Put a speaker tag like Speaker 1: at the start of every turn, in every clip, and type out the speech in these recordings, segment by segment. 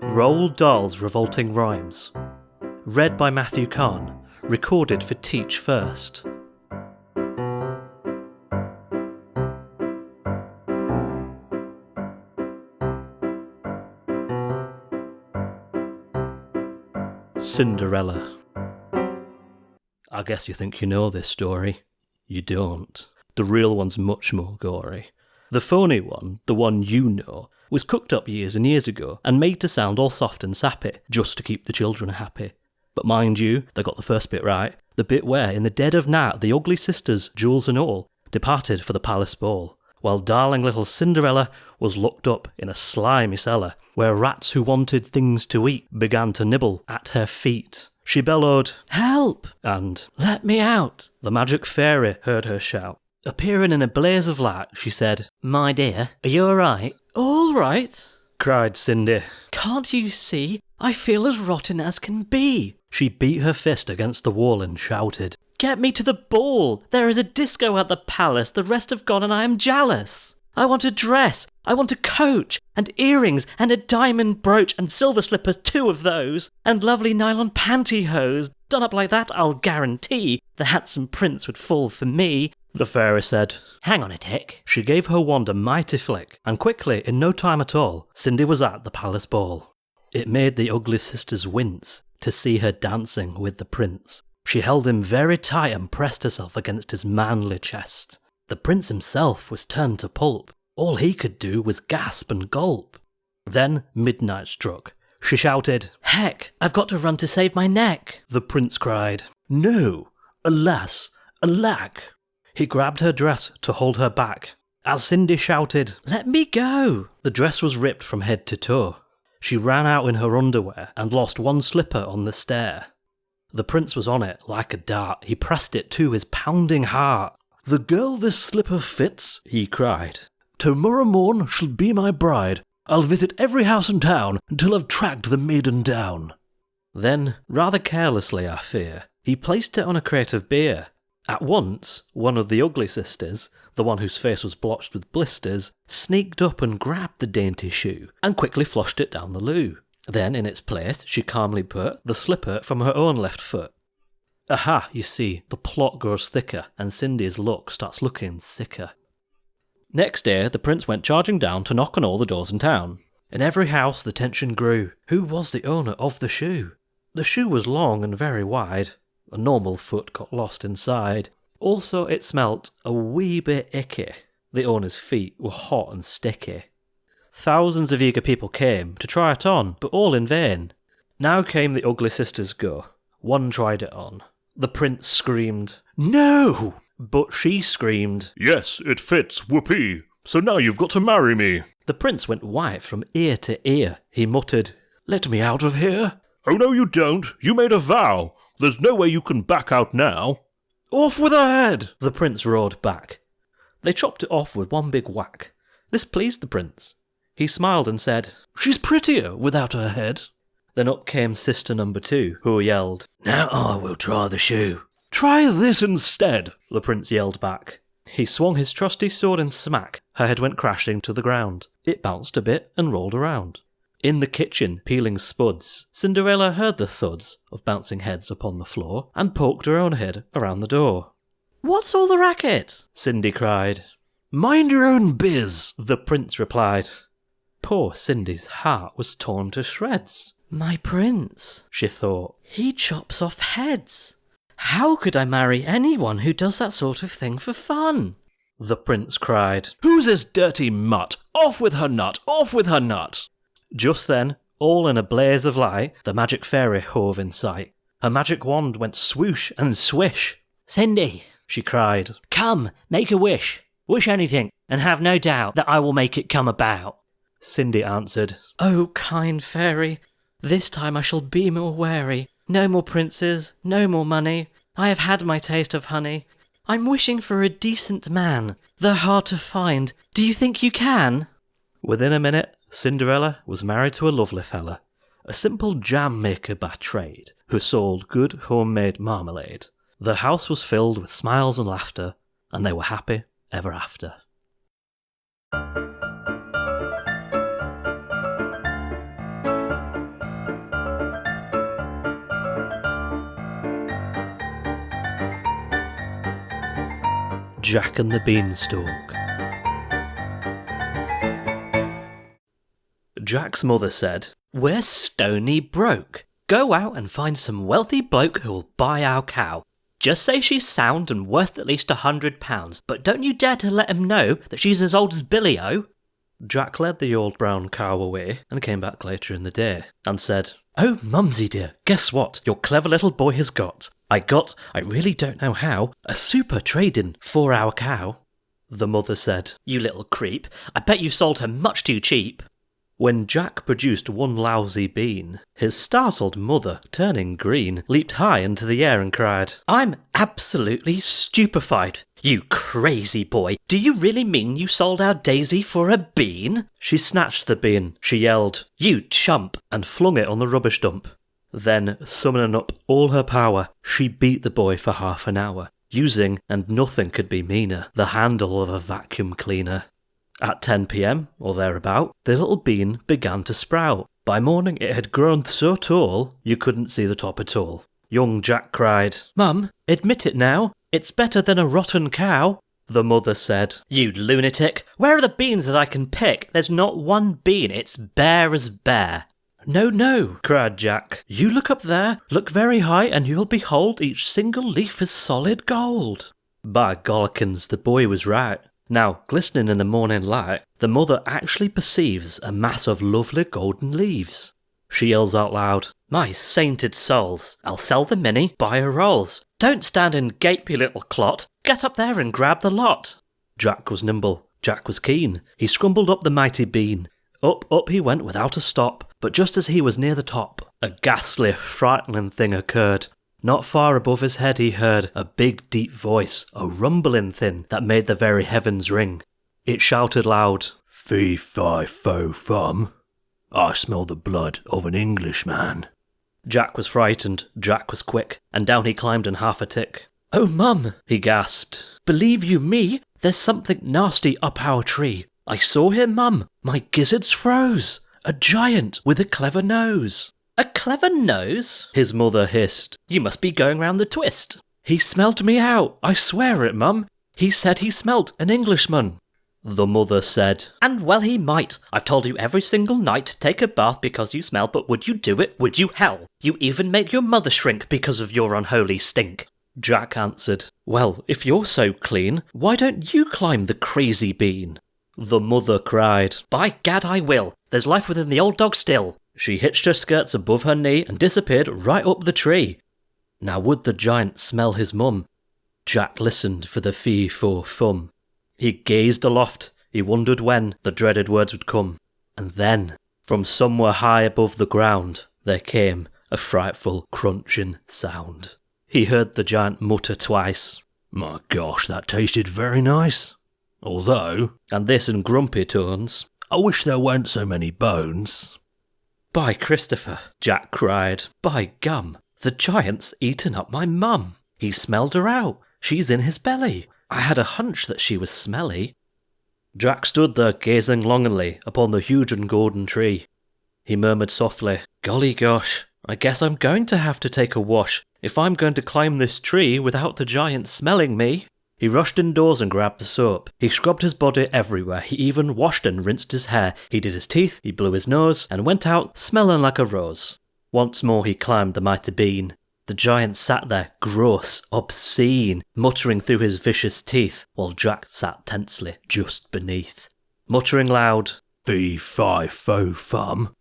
Speaker 1: Roald Dahl's Revolting Rhymes. Read by Mathew, recorded for Teach First. Cinderella. I guess you think you know this story. You don't. The real one's much more gory. The phony one, the one you know, was cooked up years and years ago and made to sound all soft and sappy, just to keep the children happy. But mind you, they got the first bit right, the bit where, in the dead of night, the ugly sisters, Jules and Roahl, departed for the palace ball, while darling little Cinderella was locked up in a slimy cellar, where rats who wanted things to eat began to nibble at her feet. She bellowed, "Help!" and "Let me out!" The magic fairy heard her shout. Appearing in a blaze of light, she said, "My dear, are you alright?" "All right," cried Cindy. "Can't you see? I feel as rotten as can be." She beat her fist against the wall and shouted, "Get me to the ball! There is a disco at the palace, the rest have gone and I am jealous. I want a dress, I want a coach, and earrings, and a diamond brooch, and silver slippers, 2 of those, and lovely nylon pantyhose. Done up like that, I'll guarantee the handsome prince would fall for me." The fairy said, "Hang on a tick." She gave her wand a mighty flick, and quickly, in no time at all, Cindy was at the palace ball. It made the ugly sisters wince to see her dancing with the prince. She held him very tight and pressed herself against his manly chest. The prince himself was turned to pulp. All he could do was gasp and gulp. Then midnight struck. She shouted, "Heck, I've got to run to save my neck." The prince cried, "No, alas, alack." He grabbed her dress to hold her back. As Cindy shouted, "Let me go," the dress was ripped from head to toe. She ran out in her underwear and lost one slipper on the stair. The prince was on it like a dart. He pressed it to his pounding heart. "The girl this slipper fits," he cried, "tomorrow morn shall be my bride. I'll visit every house in town until I've tracked the maiden down." Then, rather carelessly I fear, he placed it on a crate of beer. At once, one of the ugly sisters, the one whose face was blotched with blisters, sneaked up and grabbed the dainty shoe and quickly flushed it down the loo. Then, in its place, she calmly put the slipper from her own left foot. Aha, you see, the plot grows thicker and Cindy's luck starts looking sicker. Next day, the prince went charging down to knock on all the doors in town. In every house the tension grew. Who was the owner of the shoe? The shoe was long and very wide. A normal foot got lost inside. Also, it smelt a wee bit icky. The owner's feet were hot and sticky. Thousands of eager people came to try it on, but all in vain. Now came the ugly sisters' go. One tried it on. The prince screamed, "No!" But she screamed, "Yes, it fits, whoopee. So now you've got to marry me." The prince went white from ear to ear. He muttered, "Let me out of here." "Oh no you don't. You made a vow. There's no way you can back out now." "Off with her head!" the prince roared back. They chopped it off with one big whack. This pleased the prince. He smiled and said, "She's prettier without her head." Then up came sister number 2, who yelled, "Now I will try the shoe." "Try this instead," the prince yelled back. He swung his trusty sword and smack, her head went crashing to the ground. It bounced a bit and rolled around. In the kitchen, peeling spuds, Cinderella heard the thuds of bouncing heads upon the floor and poked her own head around the door. "What's all the racket?" Cindy cried. "Mind your own biz," the prince replied. Poor Cindy's heart was torn to shreds. "My prince," she thought, "he chops off heads. How could I marry anyone who does that sort of thing for fun?" The prince cried, "Who's this dirty mutt? Off with her nut! Off with her nut!" Just then, all in a blaze of light, the magic fairy hove in sight. Her magic wand went swoosh and swish. "Cindy," she cried, "come, make a wish. Wish anything, and have no doubt that I will make it come about." Cindy answered, "Oh, kind fairy, this time I shall be more wary. No more princes, no more money. I have had my taste of honey. I'm wishing for a decent man. They're hard to find. Do you think you can?" Within a minute, Cinderella was married to a lovely fella, a simple jam maker by trade, who sold good homemade marmalade. The house was filled with smiles and laughter, and they were happy ever after. Jack and the Beanstalk. Jack's mother said, "We're stony broke. Go out and find some wealthy bloke who'll buy our cow. Just say she's sound and worth at least £100, but don't you dare to let him know that she's as old as Billy O." Jack led the old brown cow away and came back later in the day and said, "Oh, Mumsy dear, guess what your clever little boy has got? I really don't know how, a super trade-in for our cow." The mother said, "You little creep, I bet you sold her much too cheap." When Jack produced one lousy bean, his startled mother, turning green, leaped high into the air and cried, "I'm absolutely stupefied. You crazy boy, do you really mean you sold our Daisy for a bean?" She snatched the bean, she yelled, "You chump," and flung it on the rubbish dump. Then, summoning up all her power, she beat the boy for half an hour, using, and nothing could be meaner, the handle of a vacuum cleaner. At 10 p.m, or thereabout, the little bean began to sprout. By morning it had grown so tall, you couldn't see the top at all. Young Jack cried, "Mum, admit it now, it's better than a rotten cow." The mother said, "You lunatic, where are the beans that I can pick? There's not one bean, it's bare as bare." "No, no," cried Jack. "You look up there, look very high, and you'll behold each single leaf is solid gold." By gollikins, the boy was right. Now, glistening in the morning light, the mother actually perceives a mass of lovely golden leaves. She yells out loud, "My sainted souls, I'll sell the minnie, buy her rolls. Don't stand and gape, you little clot. Get up there and grab the lot." Jack was nimble. Jack was keen. He scrambled up the mighty bean. Up, up he went without a stop, but just as he was near the top, a ghastly, frightening thing occurred. Not far above his head he heard a big deep voice, a rumbling thing that made the very heavens ring. It shouted loud, "Fee, fi, fo, fum. I smell the blood of an Englishman." Jack was frightened, Jack was quick, and down he climbed in half a tick. "Oh, Mum," he gasped, "believe you me, there's something nasty up our tree. I saw him, Mum, my gizzards froze. A giant with a clever nose." "A clever nose?" his mother hissed. "You must be going round the twist." "He smelt me out, I swear it, Mum. He said he smelt an Englishman." The mother said, "And well he might. I've told you every single night to take a bath because you smell, but would you do it? Would you? Hell, you even make your mother shrink because of your unholy stink." Jack answered, "Well, if you're so clean, why don't you climb the crazy bean?" The mother cried, "By gad I will. There's life within the old dog still." She hitched her skirts above her knee and disappeared right up the tree. Now would the giant smell his mum? Jack listened for the fee-for-fum. He gazed aloft, he wondered when the dreaded words would come. And then, from somewhere high above the ground, there came a frightful crunching sound. He heard the giant mutter twice, "My gosh, that tasted very nice. Although," and this in grumpy tones, "I wish there weren't so many bones." "By Christopher," Jack cried, "by gum, the giant's eaten up my mum. He smelled her out. She's in his belly. I had a hunch that she was smelly." Jack stood there gazing longingly upon the huge and golden tree. He murmured softly, "Golly gosh, I guess I'm going to have to take a wash if I'm going to climb this tree without the giant smelling me." He rushed indoors and grabbed the soap. He scrubbed his body everywhere. He even washed and rinsed his hair. He did his teeth, he blew his nose, and went out smelling like a rose. Once more he climbed the mighty bean. The giant sat there, gross, obscene, muttering through his vicious teeth, while Jack sat tensely just beneath, muttering loud, "Fee, fi, fo, fum.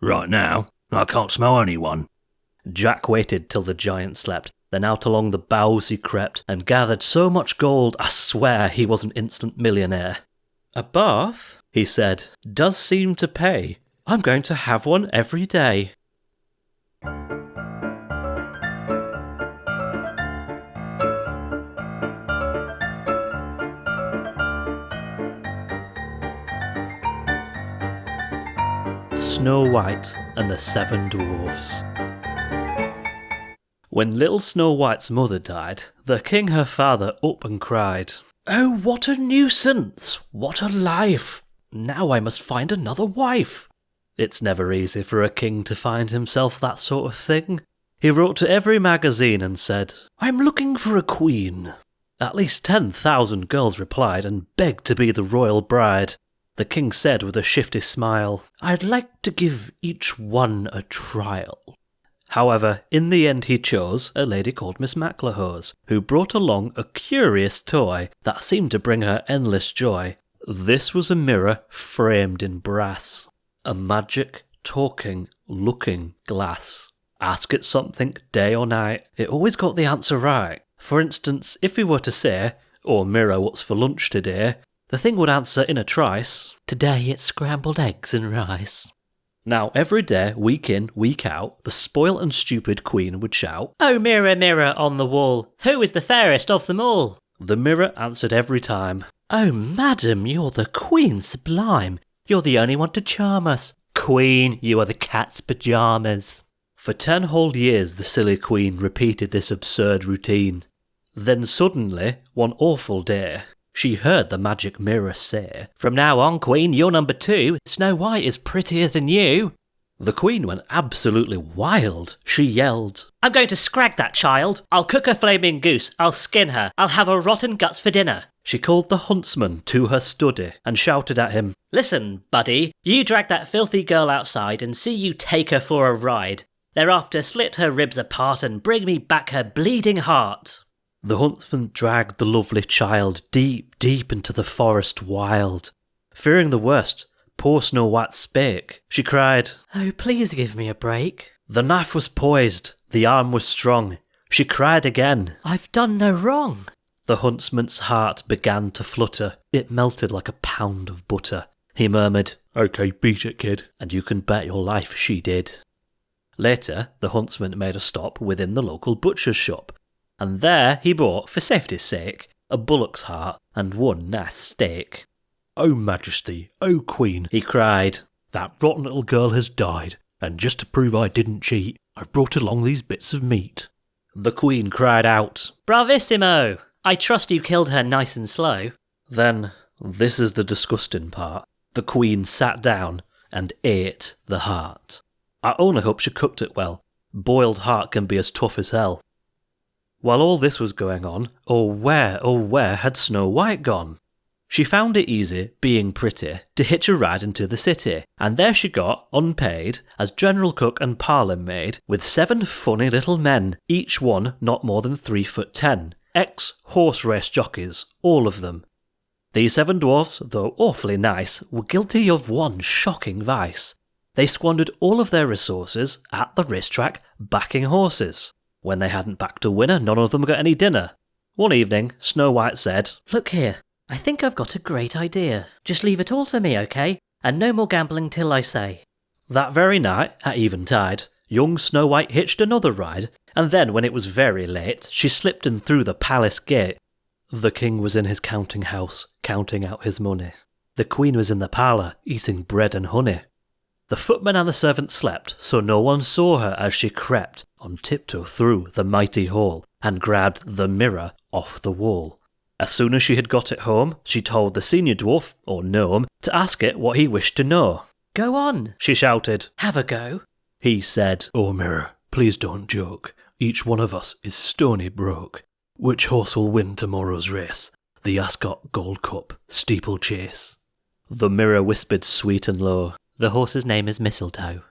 Speaker 1: Right now, I can't smell anyone." Jack waited till the giant slept. Then out along the boughs he crept, and gathered so much gold, I swear he was an instant millionaire. "A bath," he said, "does seem to pay. I'm going to have one every day." Snow White and the Seven Dwarfs. When little Snow White's mother died, the king her father up and cried, "Oh, what a nuisance! What a life! Now I must find another wife." It's never easy for a king to find himself that sort of thing. He wrote to every magazine and said, "I'm looking for a queen." At least 10,000 girls replied and begged to be the royal bride. The king said with a shifty smile, "I'd like to give each one a trial." However, in the end he chose a lady called Miss MacLeod, who brought along a curious toy that seemed to bring her endless joy. This was a mirror framed in brass. A magic, talking, looking glass. Ask it something day or night, it always got the answer right. For instance, if we were to say, "Oh mirror, what's for lunch today?" the thing would answer in a trice, "Today it's scrambled eggs and rice." Now every day, week in, week out, the spoilt and stupid queen would shout, "Oh mirror, mirror on the wall, who is the fairest of them all?" The mirror answered every time, "Oh madam, you're the queen sublime, you're the only one to charm us. Queen, you are the cat's pyjamas." For 10 whole years the silly queen repeated this absurd routine. Then suddenly, one awful day, she heard the magic mirror say, "From now on, queen, you're number 2. Snow White is prettier than you." The queen went absolutely wild. She yelled, "I'm going to scrag that child. I'll cook a flaming goose. I'll skin her. I'll have her rotten guts for dinner." She called the huntsman to her study and shouted at him, "Listen, buddy, you drag that filthy girl outside and see you take her for a ride. Thereafter slit her ribs apart and bring me back her bleeding heart." The huntsman dragged the lovely child deep, deep into the forest wild. Fearing the worst, poor Snow White spake. She cried, "Oh, please give me a break." The knife was poised, the arm was strong. She cried again, "I've done no wrong." The huntsman's heart began to flutter. It melted like a pound of butter. He murmured, "Okay, beat it, kid." And you can bet your life she did. Later, the huntsman made a stop within the local butcher's shop, and there he bought, for safety's sake, a bullock's heart and one nice steak. "Oh Majesty, oh Queen," he cried, "that rotten little girl has died, and just to prove I didn't cheat, I've brought along these bits of meat." The Queen cried out, "Bravissimo! I trust you killed her nice and slow." Then, this is the disgusting part, the Queen sat down and ate the heart. I only hope she cooked it well. Boiled heart can be as tough as hell. While all this was going on, oh where had Snow White gone? She found it easy, being pretty, to hitch a ride into the city, and there she got, unpaid, as general cook and parlour maid, with 7 funny little men, each one not more than 3'10", ex-horse race jockeys, all of them. These 7 dwarfs, though awfully nice, were guilty of one shocking vice. They squandered all of their resources at the racetrack backing horses. When they hadn't backed a winner, none of them got any dinner. One evening, Snow White said, "Look here, I think I've got a great idea. Just leave it all to me, okay? And no more gambling till I say." That very night, at eventide, young Snow White hitched another ride, and then when it was very late, she slipped in through the palace gate. The king was in his counting house, counting out his money. The queen was in the parlour, eating bread and honey. The footmen and the servants slept, so no one saw her as she crept on tiptoe through the mighty hall and grabbed the mirror off the wall. As soon as she had got it home, she told the senior dwarf, or gnome, to ask it what he wished to know. "Go on," she shouted. "Have a go." He said, "Oh mirror, please don't joke. Each one of us is stony broke. Which horse will win tomorrow's race? The Ascot Gold Cup steeplechase." The mirror whispered sweet and low, "The horse's name is Mistletoe."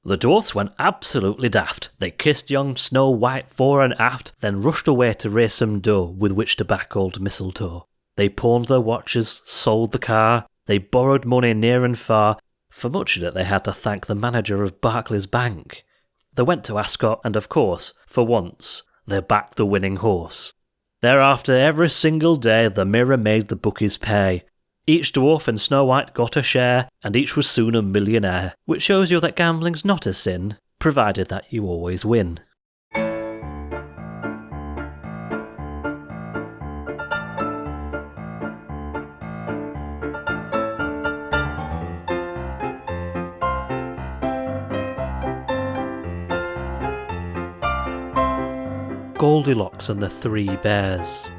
Speaker 1: The dwarfs went absolutely daft. They kissed young Snow White fore and aft, then rushed away to raise some dough with which to back old Mistletoe. They pawned their watches, sold the car, they borrowed money near and far. For much of it they had to thank the manager of Barclays Bank. They went to Ascot and of course, for once, they backed the winning horse. Thereafter, every single day, the mirror made the bookies pay. Each dwarf and Snow White got a share, and each was soon a millionaire, which shows you that gambling's not a sin, provided that you always win. Goldilocks and the 3 Bears.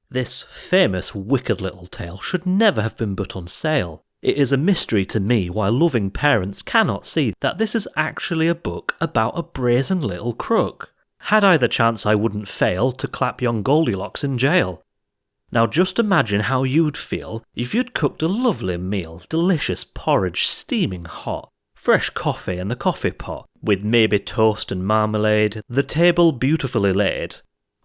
Speaker 1: This famous wicked little tale should never have been put on sale. It is a mystery to me why loving parents cannot see that this is actually a book about a brazen little crook. Had I the chance, I wouldn't fail to clap young Goldilocks in jail. Now just imagine how you'd feel if you'd cooked a lovely meal, delicious porridge steaming hot, fresh coffee in the coffee pot, with maybe toast and marmalade, the table beautifully laid.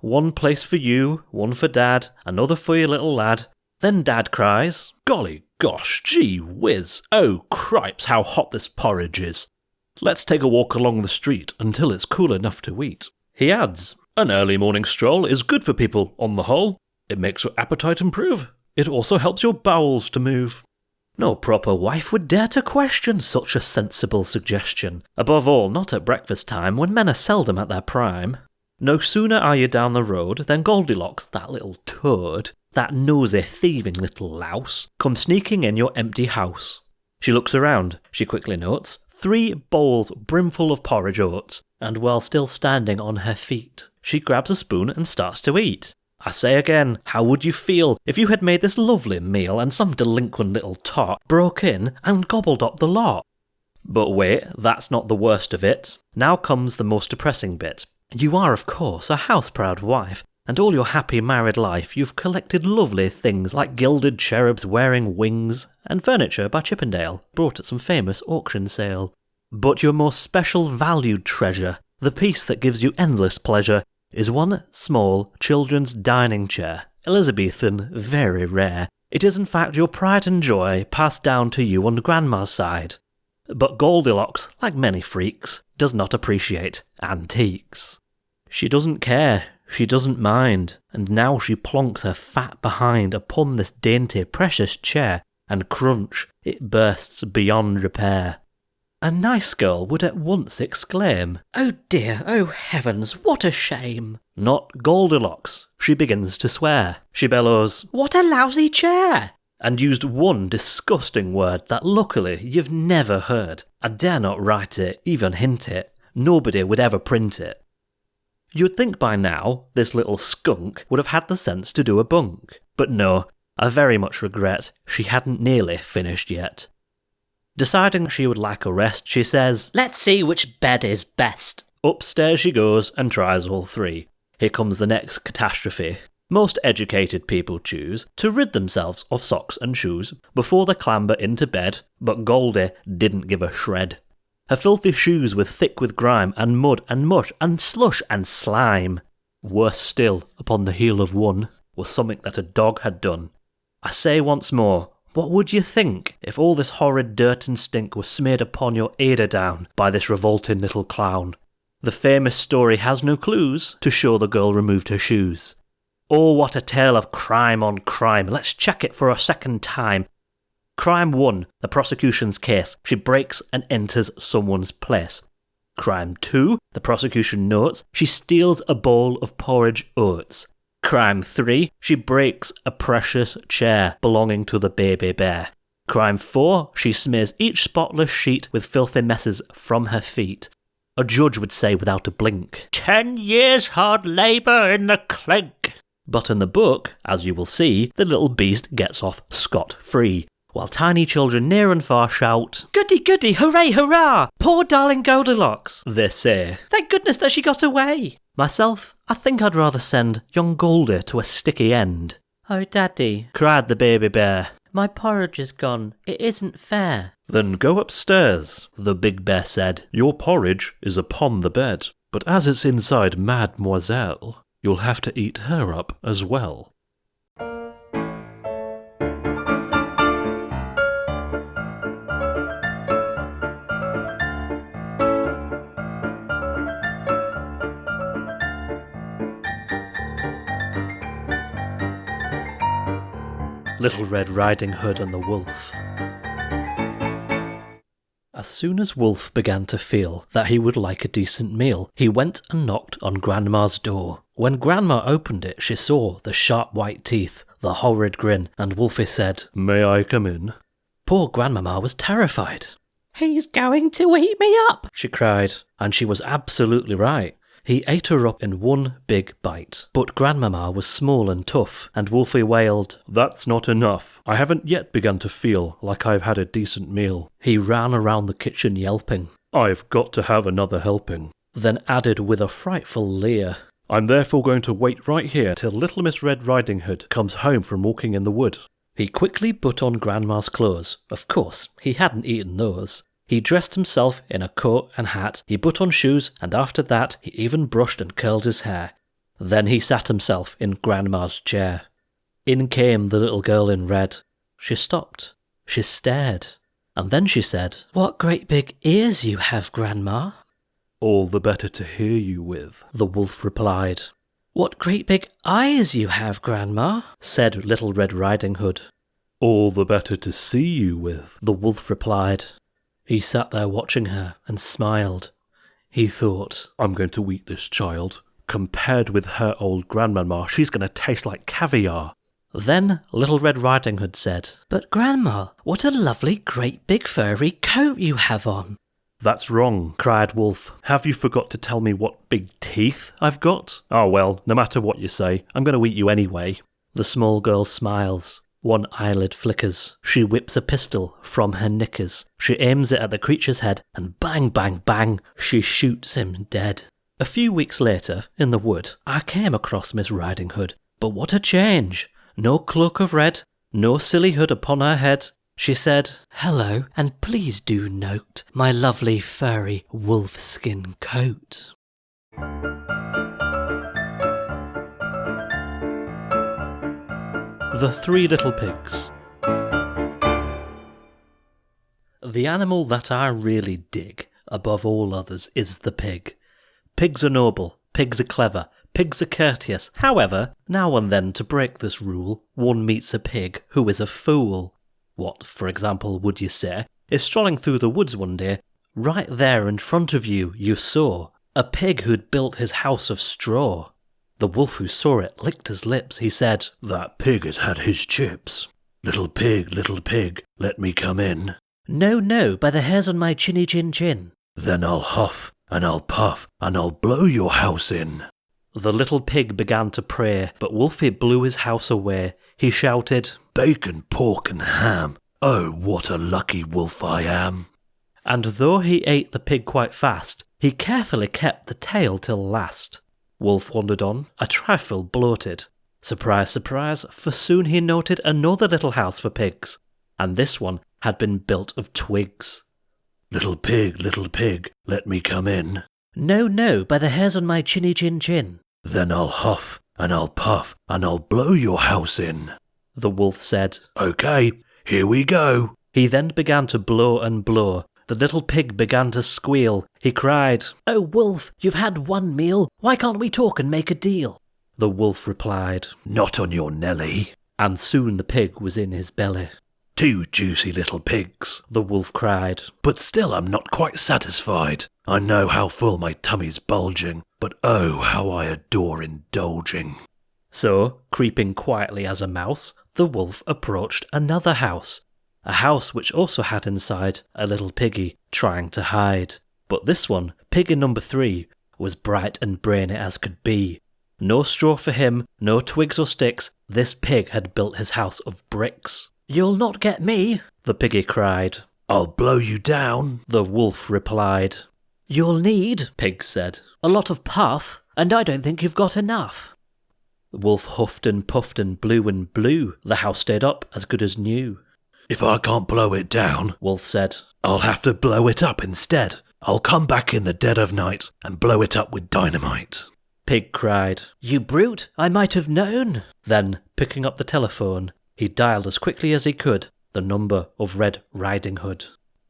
Speaker 1: One place for you, one for Dad, another for your little lad. Then Dad cries, "Golly gosh, gee whiz, oh cripes, how hot this porridge is. Let's take a walk along the street until it's cool enough to eat." He adds, "An early morning stroll is good for people on the whole. It makes your appetite improve. It also helps your bowels to move." No proper wife would dare to question such a sensible suggestion. Above all, not at breakfast time, when men are seldom at their prime. No sooner are you down the road than Goldilocks, that little toad, that nosy, thieving little louse, comes sneaking in your empty house. She looks around. She quickly notes 3 bowls brimful of porridge oats, and while still standing on her feet, she grabs a spoon and starts to eat. I say again, how would you feel if you had made this lovely meal and some delinquent little tot broke in and gobbled up the lot? But wait, that's not the worst of it. Now comes the most depressing bit. You are, of course, a house-proud wife, and all your happy married life you've collected lovely things like gilded cherubs wearing wings and furniture by Chippendale, brought at some famous auction sale. But your most special valued treasure, the piece that gives you endless pleasure, is one small children's dining chair, Elizabethan, very rare. It is in fact your pride and joy passed down to you on Grandma's side. But Goldilocks, like many freaks, does not appreciate antiques. She doesn't care, she doesn't mind, and now she plonks her fat behind upon this dainty, precious chair, and crunch, it bursts beyond repair. A nice girl would at once exclaim, "Oh dear, oh heavens, what a shame!" Not Goldilocks. She begins to swear. She bellows, "What a lousy chair!" and used one disgusting word that luckily you've never heard. I dare not write it, even hint it. Nobody would ever print it. You'd think by now this little skunk would have had the sense to do a bunk. But no, I very much regret she hadn't nearly finished yet. Deciding she would like a rest, she says, "Let's see which bed is best." Upstairs she goes and tries all 3. Here comes the next catastrophe. Most educated people choose to rid themselves of socks and shoes before they clamber into bed, but Goldie didn't give a shred. Her filthy shoes were thick with grime and mud and mush and slush and slime. Worse still, upon the heel of one, was something that a dog had done. I say once more, what would you think if all this horrid dirt and stink was smeared upon your eiderdown by this revolting little clown? The famous story has no clues to show the girl removed her shoes. Oh, what a tale of crime on crime. Let's check it for a second time. Crime 1, the prosecution's case. She breaks and enters someone's place. Crime 2, the prosecution notes, she steals a bowl of porridge oats. Crime 3, she breaks a precious chair belonging to the baby bear. Crime 4, she smears each spotless sheet with filthy messes from her feet. A judge would say without a blink, 10 years hard labour in the clink. But in the book, as you will see, the little beast gets off scot-free, while tiny children near and far shout, "Goody, goody, hooray, hurrah! Poor darling Goldilocks," they say. "Thank goodness that she got away." Myself, I think I'd rather send young Goldie to a sticky end. "Oh, Daddy," cried the baby bear, "my porridge is gone. It isn't fair." "Then go upstairs," the big bear said. "Your porridge is upon the bed, but as it's inside Mademoiselle, you'll have to eat her up as well." Little Red Riding Hood and the Wolf. As soon as Wolf began to feel that he would like a decent meal, he went and knocked on Grandma's door. When Grandma opened it, she saw the sharp white teeth, the horrid grin, and Wolfie said, "May I come in?" Poor Grandmama was terrified. "He's going to eat me up," she cried, and she was absolutely right. He ate her up in one big bite. But Grandmama was small and tough, and Wolfie wailed, "That's not enough. I haven't yet begun to feel like I've had a decent meal." He ran around the kitchen yelping, "I've got to have another helping." then added with a frightful leer, "I'm therefore going to wait right here till little Miss Red Riding Hood comes home from walking in the wood." He quickly put on Grandma's clothes. Of course, he hadn't eaten those. He dressed himself in a coat and hat, he put on shoes, and after that he even brushed and curled his hair. Then he sat himself in Grandma's chair. In came the little girl in red. She stopped. She stared. And then she said, "What great big ears you have, Grandma."
Speaker 2: "All the better to hear you with,"
Speaker 1: the wolf replied. "What great big eyes you have, Grandma," said Little Red Riding Hood.
Speaker 2: "All the better to see you with,"
Speaker 1: the wolf replied. He sat there watching her and smiled. He thought,
Speaker 2: "I'm going to eat this child. Compared with her old grandmama, she's going to taste like caviar."
Speaker 1: Then Little Red Riding Hood said, "But Grandma, what a lovely great big furry coat you have on."
Speaker 2: "That's wrong," cried Wolf. "Have you forgot to tell me what big teeth I've got? Oh well, no matter what you say, I'm going to eat you anyway." The small girl smiles. One eyelid flickers. She whips a pistol from her knickers. She aims it at the creature's head, and bang, bang, bang, she shoots him dead. A few weeks later, in the wood, I came across Miss Riding Hood. But what a change! No cloak of red, no silly hood upon her head. She said, "Hello, and please do note my lovely furry wolfskin coat." The Three Little Pigs. The animal that I really dig above all others is the pig. Pigs are noble, pigs are clever, pigs are courteous. However, now and then, to break this rule, one meets a pig who is a fool. What, for example, would you say, is strolling through the woods one day, right there in front of you, you saw a pig who'd built his house of straw. The wolf who saw it licked his lips. He said,
Speaker 3: "That pig has had his chips. Little pig, let me come in."
Speaker 1: "No, no, by the hairs on my chinny chin chin."
Speaker 3: "Then I'll huff, and I'll puff, and I'll blow your house in."
Speaker 1: The little pig began to pray, but Wolfie blew his house away. He shouted,
Speaker 3: "Bacon, pork and ham. Oh, what a lucky wolf I am."
Speaker 1: And though he ate the pig quite fast, he carefully kept the tail till last. Wolf wandered on, a trifle bloated. Surprise, surprise, for soon he noted another little house for pigs, and this one had been built of twigs.
Speaker 3: Little pig, let me come in."
Speaker 1: "No, no, by the hairs on my chinny chin chin."
Speaker 3: "Then I'll huff, and I'll puff, and I'll blow your house in."
Speaker 1: The wolf said,
Speaker 3: "Okay, here we go."
Speaker 1: He then began to blow and blow. The little pig began to squeal. He cried, "Oh, wolf, you've had one meal. Why can't we talk and make a deal?" The wolf replied,
Speaker 3: "Not on your Nelly."
Speaker 1: And soon the pig was in his belly.
Speaker 3: "Two juicy little pigs,"
Speaker 1: the wolf cried.
Speaker 3: "But still I'm not quite satisfied. I know how full my tummy's bulging, but oh, how I adore indulging."
Speaker 1: So, creeping quietly as a mouse, the wolf approached another house. A house which also had inside a little piggy trying to hide. But this one, piggy number 3, was bright and brainy as could be. No straw for him, no twigs or sticks. This pig had built his house of bricks. "You'll not get me," the piggy cried.
Speaker 3: "I'll blow you down,"
Speaker 1: the wolf replied. "You'll need," pig said, "a lot of puff, and I don't think you've got enough." The wolf huffed and puffed and blew. The house stayed up as good as new.
Speaker 3: "If I can't blow it down,"
Speaker 1: wolf said,
Speaker 3: "I'll have to blow it up instead. I'll come back in the dead of night and blow it up with dynamite."
Speaker 1: Pig cried, "You brute, I might have known." Then, picking up the telephone, he dialed as quickly as he could the number of Red Riding Hood.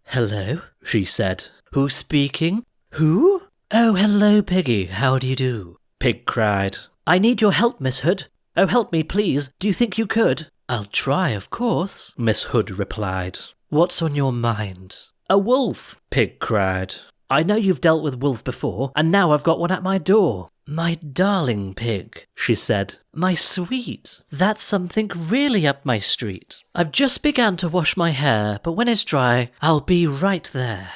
Speaker 1: "Hello," she said. "Who's speaking? Who? Oh, hello, Piggy, how do you do?" Pig cried, "I need your help, Miss Hood. Oh, help me, please. Do you think you could?" "I'll try, of course," Miss Hood replied. "What's on your mind?" "A wolf," Pig cried. "I know you've dealt with wolves before, and now I've got one at my door." "My darling Pig," she said, "my sweet, that's something really up my street. I've just begun to wash my hair, but when it's dry, I'll be right there."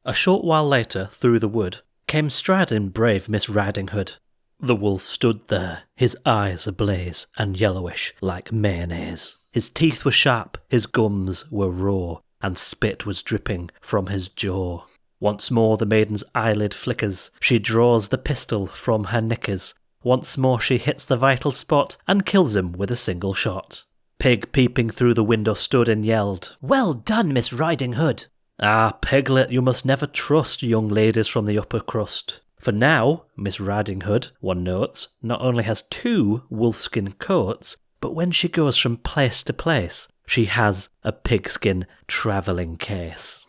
Speaker 1: A short while later, through the wood, came striding brave Miss Riding Hood. The wolf stood there, his eyes ablaze and yellowish like mayonnaise. His teeth were sharp, his gums were raw, and spit was dripping from his jaw.
Speaker 2: Once more the maiden's eyelid flickers. She draws the pistol from her knickers. Once more she hits the vital spot and kills him with a single shot. Pig peeping through the window stood and yelled, "Well done, Miss Riding Hood!" "Ah, Piglet, you must never trust young ladies from the upper crust. For now, Miss Riding Hood, one notes, not only has 2 wolfskin coats, but when she goes from place to place, she has a pigskin travelling case."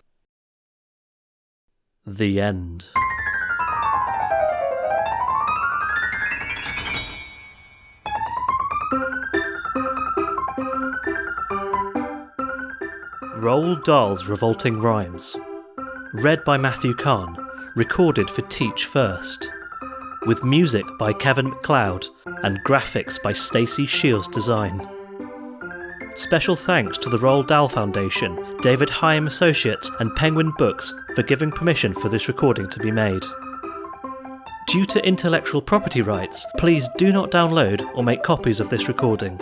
Speaker 2: The end. Roald Dahl's Revolting Rhymes. Read by Mathew, recorded for Teach First. With music by Kevin MacLeod and graphics by Stacey Shiels Design. Special thanks to the Roald Dahl Foundation, David Hyam Associates and Penguin Books for giving permission for this recording to be made. Due to intellectual property rights, please do not download or make copies of this recording.